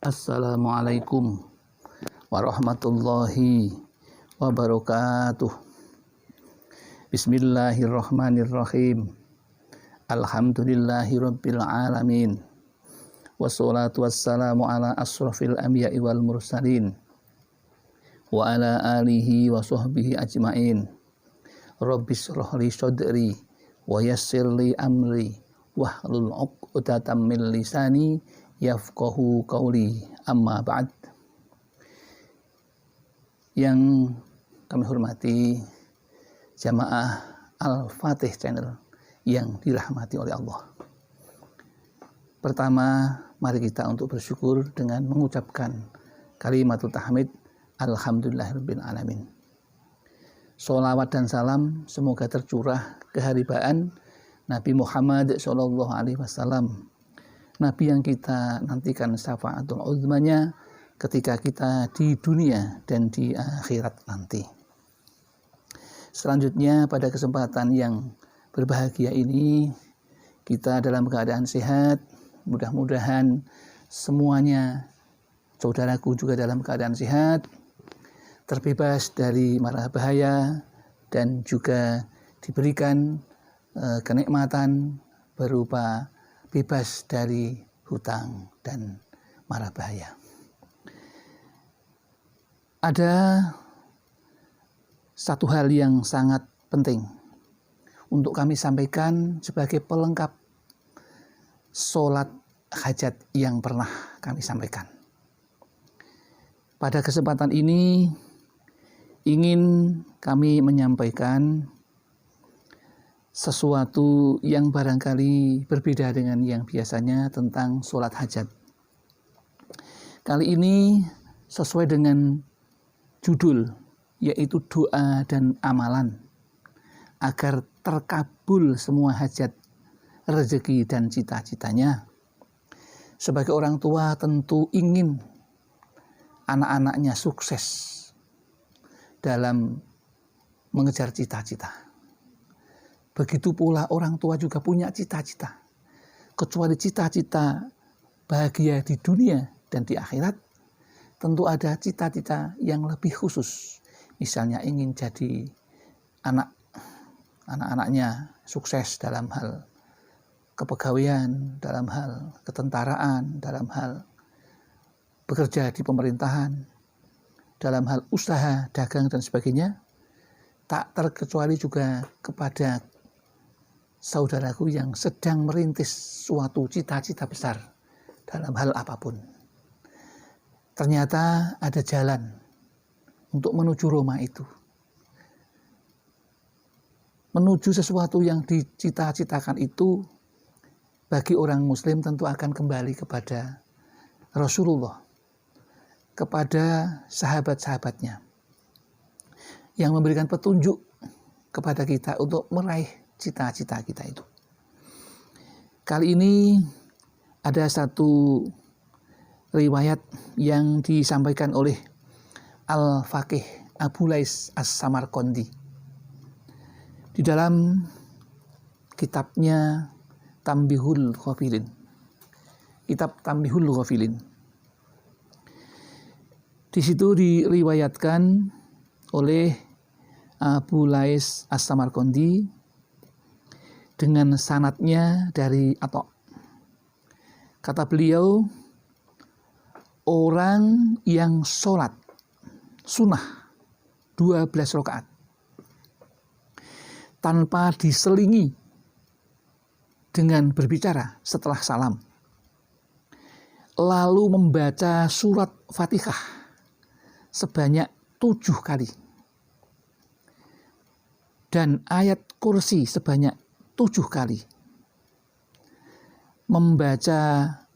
Assalamualaikum warahmatullahi wabarakatuh. Bismillahirrahmanirrahim. Alhamdulillahirabbil alamin. Wassalatu wassalamu ala asrofil anbiya'i wal mursalin wa ala alihi wa sahbihi ajmain. Rabbis shrahli sadri wa yassirli amri wahlul 'uqdatam min lisani yafqahu qauli, amma ba'd. Yang kami hormati jamaah Al-Fatih Channel yang dirahmati oleh Allah. Pertama, mari kita untuk bersyukur dengan mengucapkan kalimatul tahmid, alhamdulillahirabbil alamin. Sholawat dan salam semoga tercurah keharibaan Nabi Muhammad SAW, Nabi yang kita nantikan syafaatul uzmanya ketika kita di dunia dan di akhirat nanti. Selanjutnya, pada kesempatan yang berbahagia ini, kita dalam keadaan sehat, mudah-mudahan semuanya saudaraku juga dalam keadaan sehat, terbebas dari mara bahaya, dan juga diberikan kenikmatan berupa bebas dari hutang dan mara bahaya. Ada satu hal yang sangat penting untuk kami sampaikan sebagai pelengkap sholat hajat yang pernah kami sampaikan. Pada kesempatan ini ingin kami menyampaikan sesuatu yang barangkali berbeda dengan yang biasanya tentang sholat hajat. Kali ini sesuai dengan judul, yaitu doa dan amalan agar terkabul semua hajat, rezeki dan cita-citanya. Sebagai orang tua tentu ingin anak-anaknya sukses dalam mengejar cita-cita. Begitu pula orang tua juga punya cita-cita. Kecuali cita-cita bahagia di dunia dan di akhirat, tentu ada cita-cita yang lebih khusus. Misalnya ingin jadi anak-anaknya sukses dalam hal kepegawaian, dalam hal ketentaraan, dalam hal bekerja di pemerintahan, dalam hal usaha, dagang dan sebagainya. Tak terkecuali juga kepada saudaraku yang sedang merintis suatu cita-cita besar dalam hal apapun. Ternyata ada jalan untuk menuju Roma itu. Menuju sesuatu yang dicita-citakan itu, bagi orang muslim tentu akan kembali kepada Rasulullah, kepada sahabat-sahabatnya, yang memberikan petunjuk kepada kita untuk meraih cita-cita kita itu. Kali ini ada satu riwayat yang disampaikan oleh Al-Faqih Abu Lais As-Samarqandi di dalam kitabnya Tambihul Ghafilin. Kitab Tambihul Ghafilin. Di situ diriwayatkan oleh Abu Lais As-Samarqandi dengan sanadnya dari Atha. Kata beliau, orang yang sholat sunnah 12 rakaat tanpa diselingi dengan berbicara setelah salam, lalu membaca surat Fatihah sebanyak 7 kali dan ayat kursi sebanyak 7 kali, membaca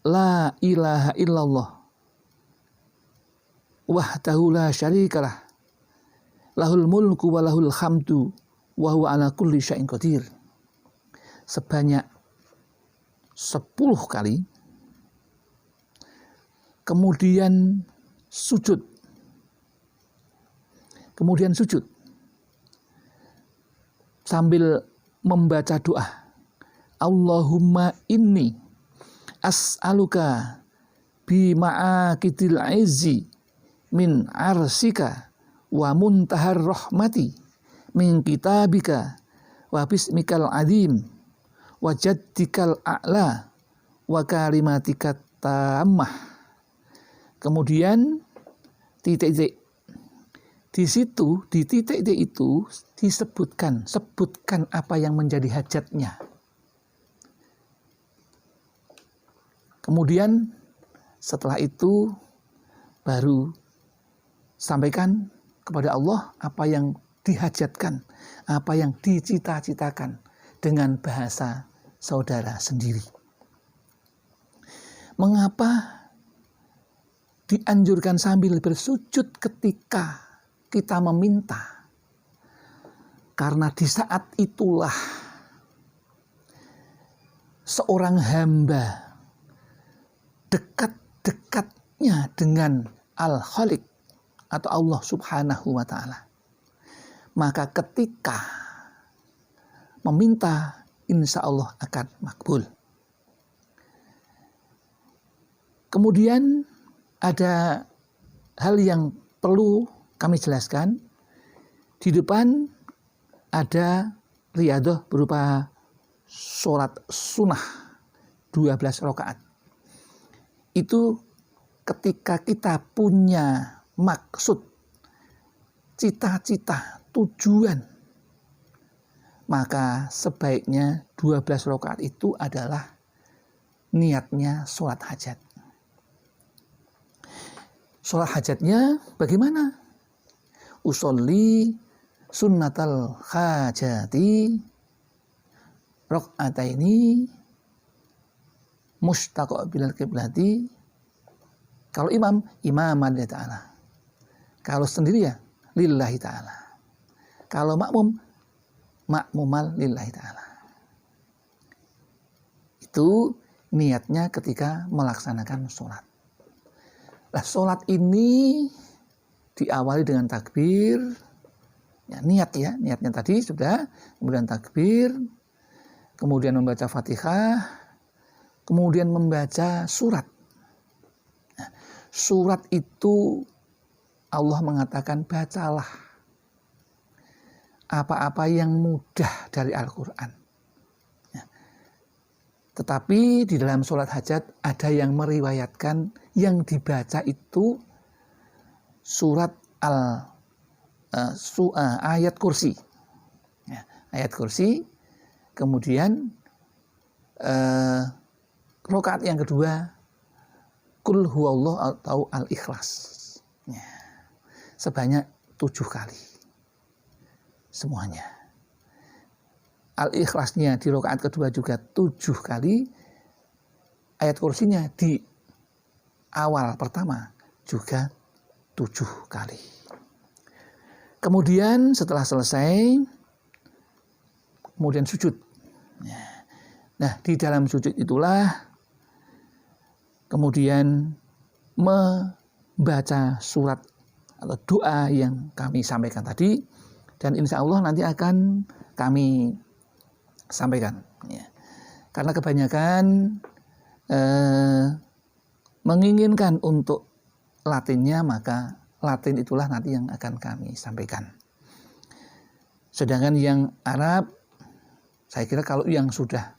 la ilaha illallah wahdahu la syarikalah lahul mulku wa lahul hamdu wa huwa ala kulli syai'in qadir sebanyak 10 kali, kemudian sujud sambil membaca doa, Allahumma inni as'aluka bi ma'akidil izzi min arsika wa muntahar rahmati min kitabika wa bismikal azim wa jaddikal a'la wa kalimatika tammah. Kemudian titik-titik. Di situ, di titik-titik itu sebutkan apa yang menjadi hajatnya. Kemudian setelah itu baru sampaikan kepada Allah apa yang dihajatkan, apa yang dicita-citakan dengan bahasa saudara sendiri. Mengapa dianjurkan sambil bersujud ketika kita meminta? Karena di saat itulah seorang hamba dekat-dekatnya dengan Al-Khaliq atau Allah Subhanahu wa ta'ala. Maka ketika meminta, insya Allah akan makbul. Kemudian ada hal yang perlu kami jelaskan. Di depan ada riyadhah berupa sholat sunnah 12 rakaat. Itu ketika kita punya maksud, cita-cita, tujuan, maka sebaiknya 12 rakaat itu adalah niatnya sholat hajat. Sholat hajatnya bagaimana? Usolli sunnatal hajati rakaataini mustaqbilal qiblati. Kalau imaman lillahi ta'ala. Kalau sendiri ya lillahi ta'ala. Kalau makmumal lillahi ta'ala. Itu niatnya ketika melaksanakan sholat. Nah, sholat ini diawali dengan takbir. Ya, niatnya tadi sudah. Kemudian takbir. Kemudian membaca Fatihah. Kemudian membaca surat. Nah, surat itu Allah mengatakan bacalah apa-apa yang mudah dari Al-Quran. Ya. Tetapi di dalam sholat hajat ada yang meriwayatkan yang dibaca itu surat ayat kursi. Ya, ayat kursi. Kemudian rakaat yang kedua Qul huwallahu atau Al-Ikhlas. Ya. Sebanyak 7 kali. Semuanya. Al-Ikhlasnya di rakaat kedua juga 7 kali. Ayat kursinya di awal pertama juga 7 kali. Kemudian setelah selesai, kemudian sujud. Nah, di dalam sujud itulah kemudian membaca surat atau doa yang kami sampaikan tadi, dan insya Allah nanti akan kami sampaikan. Ya. Karena kebanyakan menginginkan untuk latinnya, maka latin itulah nanti yang akan kami sampaikan. Sedangkan yang Arab, saya kira kalau yang sudah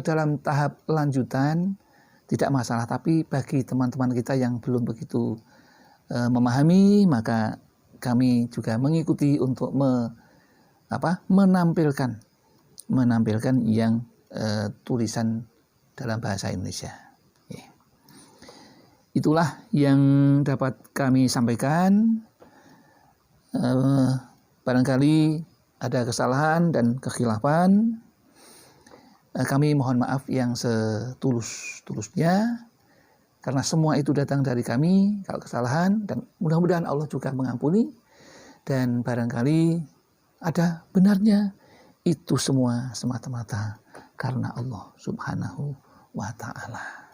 dalam tahap lanjutan tidak masalah, tapi bagi teman-teman kita yang belum begitu memahami, maka kami juga mengikuti untuk menampilkan yang tulisan dalam bahasa Indonesia. Itulah yang dapat kami sampaikan. Barangkali ada kesalahan dan kekhilafan. Kami mohon maaf yang setulus-tulusnya, karena semua itu datang dari kami kalau kesalahan, dan mudah-mudahan Allah juga mengampuni. Dan barangkali ada benarnya, itu semua semata-mata karena Allah Subhanahu wa ta'ala.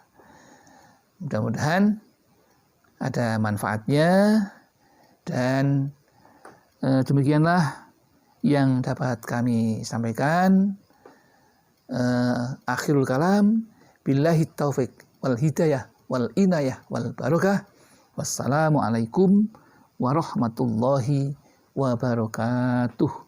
Mudah-mudahan ada manfaatnya, dan demikianlah yang dapat kami sampaikan. Akhirul kalam, billahi taufik wal hidayah wal inayah wal barakah. Wassalamualaikum warahmatullahi wabarakatuh.